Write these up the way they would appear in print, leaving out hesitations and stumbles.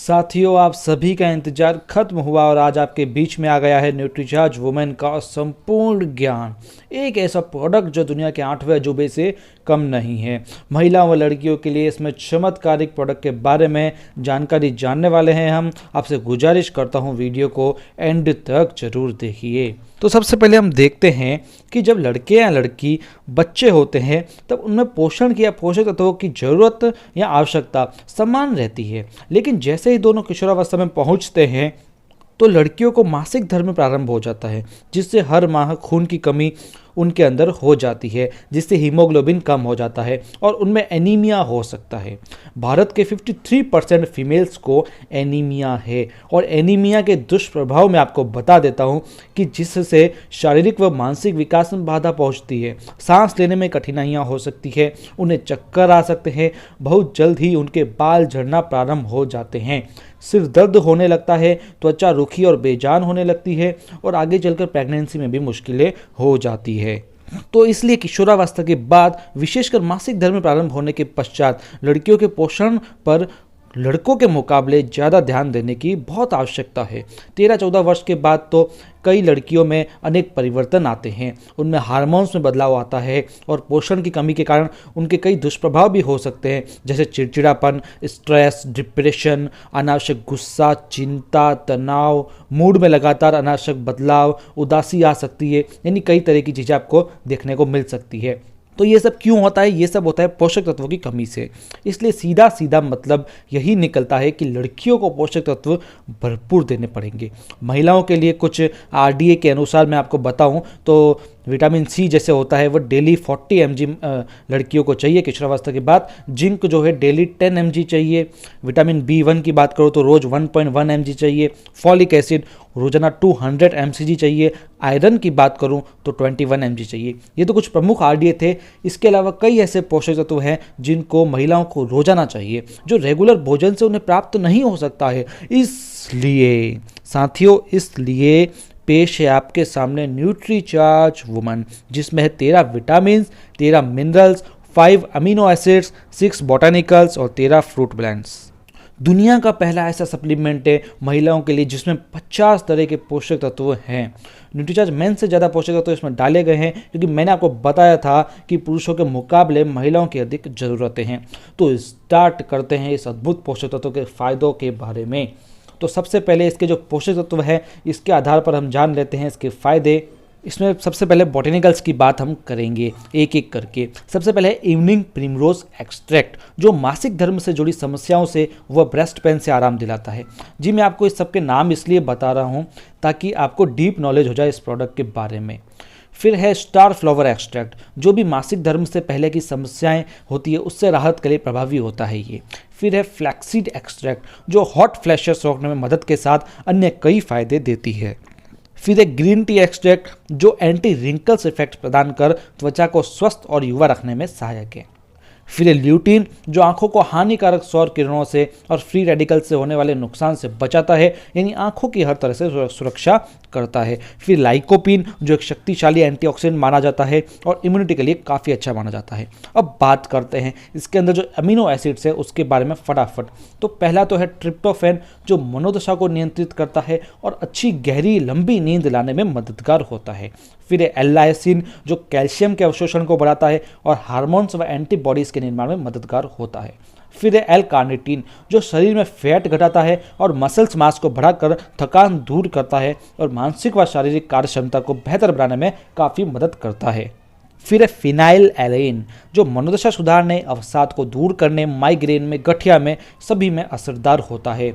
साथियों, आप सभी का इंतजार खत्म हुआ और आज आपके बीच में आ गया है न्यूट्रीचार्ज वुमेन का संपूर्ण ज्ञान। एक ऐसा प्रोडक्ट जो दुनिया के 8वें अजूबे से कम नहीं है। महिलाओं व लड़कियों के लिए इसमें चमत्कारिक प्रोडक्ट के बारे में जानकारी जानने वाले हैं हम। आपसे गुजारिश करता हूं वीडियो को एंड तक जरूर देखिए। तो सबसे पहले हम देखते हैं कि जब लड़के या लड़की बच्चे होते हैं तब उनमें पोषण की या पोषक तत्वों की ज़रूरत या आवश्यकता समान रहती है, लेकिन जैसे ही दोनों किशोरावस्था में पहुंचते हैं तो लड़कियों को मासिक धर्म प्रारंभ हो जाता है, जिससे हर माह खून की कमी उनके अंदर हो जाती है, जिससे हीमोग्लोबिन कम हो जाता है और उनमें एनीमिया हो सकता है। भारत के 53% फीमेल्स को एनीमिया है और एनीमिया के दुष्प्रभाव मैं आपको बता देता हूं कि जिससे शारीरिक व मानसिक विकास में बाधा पहुंचती है, सांस लेने में कठिनाइयां हो सकती है, उन्हें चक्कर आ सकते हैं, बहुत जल्द ही उनके बाल झड़ना प्रारंभ हो जाते हैं, सिर दर्द होने लगता है, त्वचा रूखी और बेजान होने लगती है और आगे चलकर प्रेगनेंसी में भी मुश्किलें हो जाती है। तो इसलिए किशोरावस्था के बाद, विशेषकर मासिक धर्म प्रारंभ होने के पश्चात, लड़कियों के पोषण पर लड़कों के मुकाबले ज़्यादा ध्यान देने की बहुत आवश्यकता है। 13-14 वर्ष के बाद तो कई लड़कियों में अनेक परिवर्तन आते हैं, उनमें हार्मोन्स में बदलाव आता है और पोषण की कमी के कारण उनके कई दुष्प्रभाव भी हो सकते हैं, जैसे चिड़चिड़ापन, स्ट्रेस, डिप्रेशन, अनावश्यक गुस्सा, चिंता, तनाव, मूड में लगातार अनावश्यक बदलाव, उदासी आ सकती है। यानी कई तरह की चीज़ें आपको देखने को मिल सकती है। तो ये सब क्यों होता है? ये सब होता है पोषक तत्वों की कमी से। इसलिए सीधा सीधा मतलब यही निकलता है कि लड़कियों को पोषक तत्व भरपूर देने पड़ेंगे। महिलाओं के लिए कुछ आरडीए के अनुसार मैं आपको बताऊं तो विटामिन सी जैसे होता है वो डेली 40 mg लड़कियों को चाहिए किशोरावस्था के बाद। जिंक जो है डेली 10 mg चाहिए। विटामिन B1 की बात करो तो रोज़ 1.1 mg चाहिए। फॉलिक एसिड रोजाना 200 mcg चाहिए। आयरन की बात करूं तो 21 mg चाहिए। ये तो कुछ प्रमुख आरडीए थे। इसके अलावा कई ऐसे पोषक तत्व हैं जिनको महिलाओं को रोजाना चाहिए, जो रेगुलर भोजन से उन्हें प्राप्त नहीं हो सकता है। इसलिए साथियों, इसलिए पेश है आपके सामने न्यूट्रीचार्ज वुमन, जिसमें है 13 विटामिन, 13 मिनरल्स, 5 अमीनो एसिड्स, 6 बॉटानिकल्स और 13 फ्रूट ब्लेंड्स। दुनिया का पहला ऐसा सप्लीमेंट है महिलाओं के लिए जिसमें 50 तरह के पोषक तत्व हैं। न्यूट्रीचार्ज मेन से ज़्यादा पोषक तत्व इसमें डाले गए हैं, क्योंकि मैंने आपको बताया था कि पुरुषों के मुकाबले महिलाओं की अधिक ज़रूरतें हैं। तो स्टार्ट करते हैं इस अद्भुत पोषक तत्वों के फ़ायदों के बारे में। तो सबसे पहले इसके जो पोषक तत्व है इसके आधार पर हम जान लेते हैं इसके फ़ायदे। इसमें सबसे पहले बॉटेनिकल्स की बात हम करेंगे एक एक करके। सबसे पहले इवनिंग प्रिमरोज एक्सट्रैक्ट, जो मासिक धर्म से जुड़ी समस्याओं से व ब्रेस्ट पेन से आराम दिलाता है। जी, मैं आपको इस सब के नाम इसलिए बता रहा हूँ ताकि आपको डीप नॉलेज हो जाए इस प्रोडक्ट के बारे में। फिर है स्टार फ्लावर एक्सट्रैक्ट, जो भी मासिक धर्म से पहले की समस्याएं होती है उससे राहत के लिए प्रभावी होता है ये। फिर है फ्लैक्सीड एक्सट्रैक्ट, जो हॉट फ्लैशेस रोकने में मदद के साथ अन्य कई फायदे देती है। फिर है ग्रीन टी एक्सट्रैक्ट, जो एंटी रिंकल्स इफेक्ट प्रदान कर त्वचा को स्वस्थ और युवा रखने में सहायक है। फिर ल्यूटीन, जो आंखों को हानिकारक सौर किरणों से और फ्री रेडिकल से होने वाले नुकसान से बचाता है, यानी आंखों की हर तरह से सुरक्षा करता है। फिर लाइकोपीन, जो एक शक्तिशाली एंटीऑक्सीडेंट माना जाता है और इम्यूनिटी के लिए काफ़ी अच्छा माना जाता है। अब बात करते हैं इसके अंदर जो अमीनो एसिड्स है उसके बारे में फटाफट। तो पहला तो है ट्रिप्टोफैन, जो मनोदशा को नियंत्रित करता है और अच्छी गहरी लंबी नींद लाने में मददगार होता है। फिर एल-लाइसिन, जो कैल्शियम के अवशोषण को बढ़ाता है और हार्मोन्स व एंटीबॉडीज़ के निर्माण में मददगार होता है। फिर है एल-कार्निटीन, जो शरीर में फैट घटाता है और मसल्स मास को बढ़ाकर थकान दूर करता है और मानसिक व शारीरिक कार्य क्षमता को बेहतर बनाने में काफ़ी मदद करता है। फिर है फिनाइल एलेन, जो मनोदशा सुधारने, अवसाद को दूर करने, माइग्रेन में, गठिया में सभी में असरदार होता है।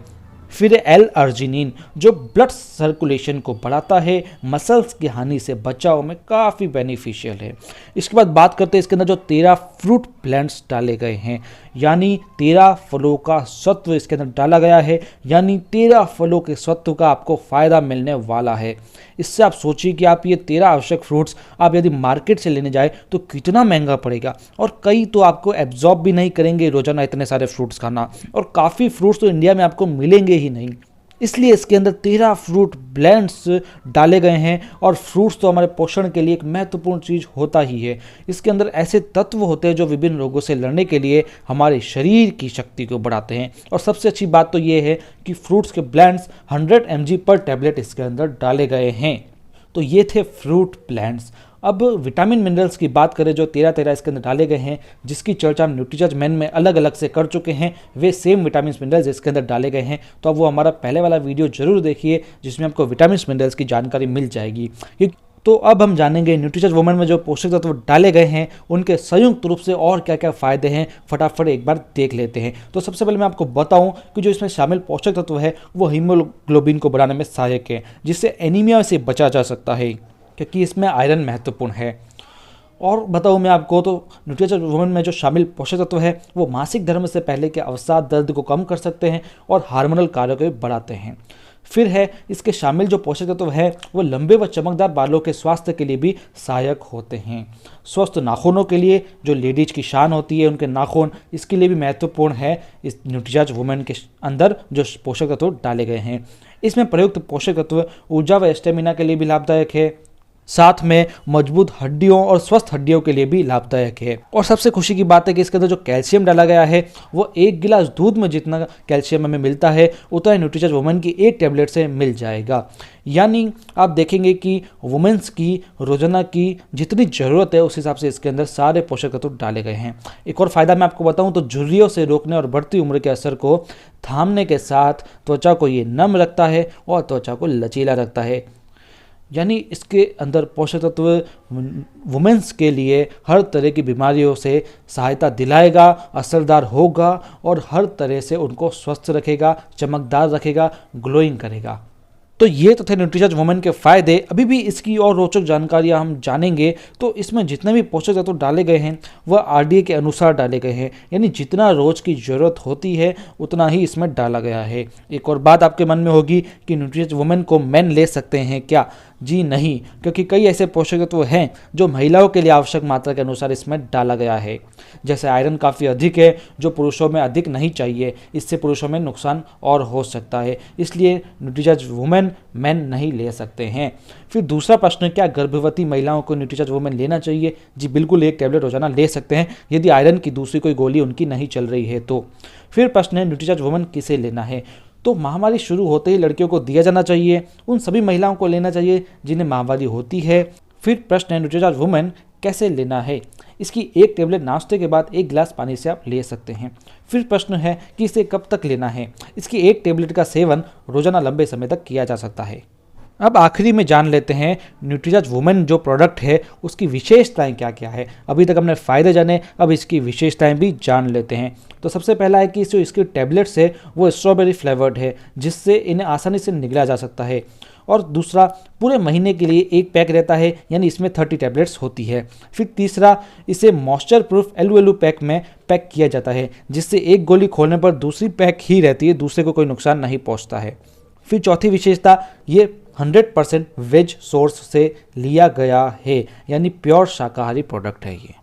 फिर एल अर्जिनिन, जो ब्लड सर्कुलेशन को बढ़ाता है, मसल्स की हानि से बचाव में काफ़ी बेनिफिशियल है। इसके बाद बात करते हैं इसके अंदर जो 13 फ्रूट ब्लेंड्स डाले गए हैं, यानी 13 फलों का सत्व इसके अंदर डाला गया है, यानी 13 फलों के सत्व का आपको फ़ायदा मिलने वाला है। इससे आप सोचिए कि आप ये 13 आवश्यक फ्रूट्स आप यदि मार्केट से लेने जाए तो कितना महंगा पड़ेगा, और कई तो आपको एब्जॉर्ब भी नहीं करेंगे रोजाना इतने सारे फ्रूट्स खाना, और काफ़ी फ्रूट्स तो इंडिया में आपको मिलेंगे ही नहीं। इसलिए इसके अंदर 13 फ्रूट ब्लेंड्स डाले गए हैं। और फ्रूट्स तो हमारे पोषण के लिए एक महत्वपूर्ण चीज़ होता ही है। इसके अंदर ऐसे तत्व होते हैं जो विभिन्न रोगों से लड़ने के लिए हमारे शरीर की शक्ति को बढ़ाते हैं। और सबसे अच्छी बात तो ये है कि फ्रूट्स के ब्लेंड्स 100 mg पर टैबलेट इसके अंदर डाले गए हैं। तो ये थे फ्रूट ब्लेंड्स। अब विटामिन मिनरल्स की बात करें जो 13 इसके अंदर डाले गए हैं, जिसकी चर्चा हम न्यूट्रीचार्ज मेन में अलग अलग से कर चुके हैं। वे सेम विटामिन मिनरल्स इसके अंदर डाले गए हैं, तो अब वो हमारा पहले वाला वीडियो जरूर देखिए जिसमें आपको विटामिन मिनरल्स की जानकारी मिल जाएगी। तो अब हम जानेंगे न्यूट्रीचार्ज वुमेन में जो पोषक तत्व डाले गए हैं उनके संयुक्त रूप से और क्या क्या फ़ायदे हैं, फटाफट एक बार देख लेते हैं। तो सबसे पहले मैं आपको बताऊं कि जो इसमें शामिल पोषक तत्व है वो हीमोग्लोबिन को बढ़ाने में सहायक है, जिससे एनीमिया से बचा जा सकता है क्योंकि इसमें आयरन महत्वपूर्ण है। और बताऊं मैं आपको तो न्यूट्रीचार्ज वुमेन में जो शामिल पोषक तत्व है वो मासिक धर्म से पहले के अवसाद दर्द को कम कर सकते हैं और हार्मोनल कार्यों को बढ़ाते हैं। फिर है इसके शामिल जो पोषक तत्व है वो लंबे व चमकदार बालों के स्वास्थ्य के लिए भी सहायक होते हैं। स्वस्थ नाखूनों के लिए जो लेडीज की शान होती है उनके नाखून, इसके लिए भी महत्वपूर्ण है इस न्यूट्रीचार्ज वुमेन के अंदर जो पोषक तत्व डाले गए हैं। इसमें प्रयुक्त पोषक तत्व ऊर्जा व स्टेमिना के लिए भी लाभदायक है, साथ में मजबूत हड्डियों और स्वस्थ हड्डियों के लिए भी लाभदायक है। और सबसे खुशी की बात है कि इसके अंदर जो कैल्शियम डाला गया है वो 1 गिलास दूध में जितना कैल्शियम हमें मिलता है उतना न्यूट्रीचार्ज वुमेन की 1 टैबलेट से मिल जाएगा। यानी आप देखेंगे कि वुमेन्स की रोजाना की जितनी ज़रूरत है उस हिसाब से इसके अंदर सारे पोषक तत्व डाले गए हैं। एक और फ़ायदा मैं आपको बताऊं तो झुर्रियों से रोकने और बढ़ती उम्र के असर को थामने के साथ त्वचा को ये नम रखता है और त्वचा को लचीला रखता है। यानी इसके अंदर पोषक तत्व वुमेन्स के लिए हर तरह की बीमारियों से सहायता दिलाएगा, असरदार होगा और हर तरह से उनको स्वस्थ रखेगा, चमकदार रखेगा, ग्लोइंग करेगा। तो ये तो थे न्यूट्रीचार्ज वुमेन के फ़ायदे। अभी भी इसकी और रोचक जानकारियाँ हम जानेंगे। तो इसमें जितने भी पोषक तत्व डाले गए हैं वह आरडीए के अनुसार डाले गए हैं, यानी जितना रोज़ की ज़रूरत होती है उतना ही इसमें डाला गया है। एक और बात आपके मन में होगी कि न्यूट्रीचार्ज वुमेन को मेन ले सकते हैं क्या? जी नहीं, क्योंकि कई ऐसे पोषक तत्व हैं जो महिलाओं के लिए आवश्यक मात्रा के अनुसार इसमें डाला गया है। जैसे आयरन काफ़ी अधिक है जो पुरुषों में अधिक नहीं चाहिए, इससे पुरुषों में नुकसान और हो सकता है, इसलिए न्यूट्रीचार्ज वुमेन मेन नहीं ले सकते हैं। फिर दूसरा प्रश्न, क्या गर्भवती महिलाओं को न्यूट्रीचार्ज वुमेन लेना चाहिए? जी बिल्कुल, 1 टैबलेट रोजाना ले सकते हैं यदि आयरन की दूसरी कोई गोली उनकी नहीं चल रही है तो। फिर प्रश्न है न्यूट्रीचार्ज वुमेन किसे लेना है? तो महामारी शुरू होते ही लड़कियों को दिया जाना चाहिए, उन सभी महिलाओं को लेना चाहिए जिन्हें महामारी होती है। फिर प्रश्न है न्यूट्रीचार्ज वुमेन कैसे लेना है? इसकी 1 टैबलेट नाश्ते के बाद 1 गिलास पानी से आप ले सकते हैं। फिर प्रश्न है कि इसे कब तक लेना है? इसकी 1 टैबलेट का सेवन रोजाना लंबे समय तक किया जा सकता है। अब आखिरी में जान लेते हैं न्यूट्रीचार्ज वुमेन जो प्रोडक्ट है उसकी विशेषताएं क्या क्या है। अभी तक हमने फ़ायदे जाने, अब इसकी विशेषताएं भी जान लेते हैं। तो सबसे पहला है कि जो इसकी टैबलेट्स है वो स्ट्रॉबेरी फ्लेवर्ड है, जिससे इन्हें आसानी से निगला जा सकता है। और दूसरा, पूरे महीने के लिए 1 पैक रहता है, यानी इसमें 30 टैबलेट्स होती है। फिर तीसरा, इसे मॉइस्चर प्रूफ एलू पैक में पैक किया जाता है, जिससे एक गोली खोलने पर दूसरी पैक ही रहती है, दूसरे को कोई नुकसान नहीं पहुंचता है। फिर चौथी विशेषता, ये 100% वेज सोर्स से लिया गया है, यानी प्योर शाकाहारी प्रोडक्ट है ये।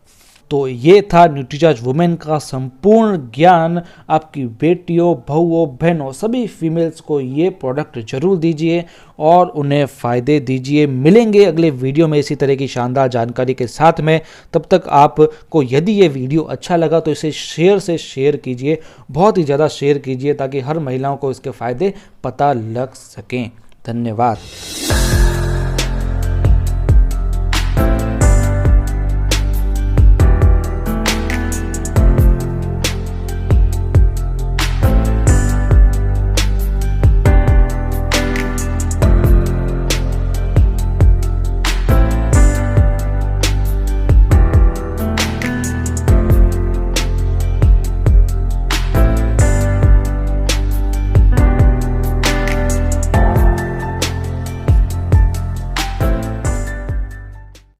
तो ये था न्यूट्रीचार्ज वुमेन का संपूर्ण ज्ञान। आपकी बेटियों, बहुओं, बहनों, सभी फीमेल्स को ये प्रोडक्ट जरूर दीजिए और उन्हें फ़ायदे दीजिए। मिलेंगे अगले वीडियो में इसी तरह की शानदार जानकारी के साथ में। तब तक आपको यदि ये वीडियो अच्छा लगा तो इसे शेयर से शेयर कीजिए, बहुत ही ज़्यादा शेयर कीजिए ताकि हर महिलाओं को इसके फ़ायदे पता लग सकें। धन्यवाद।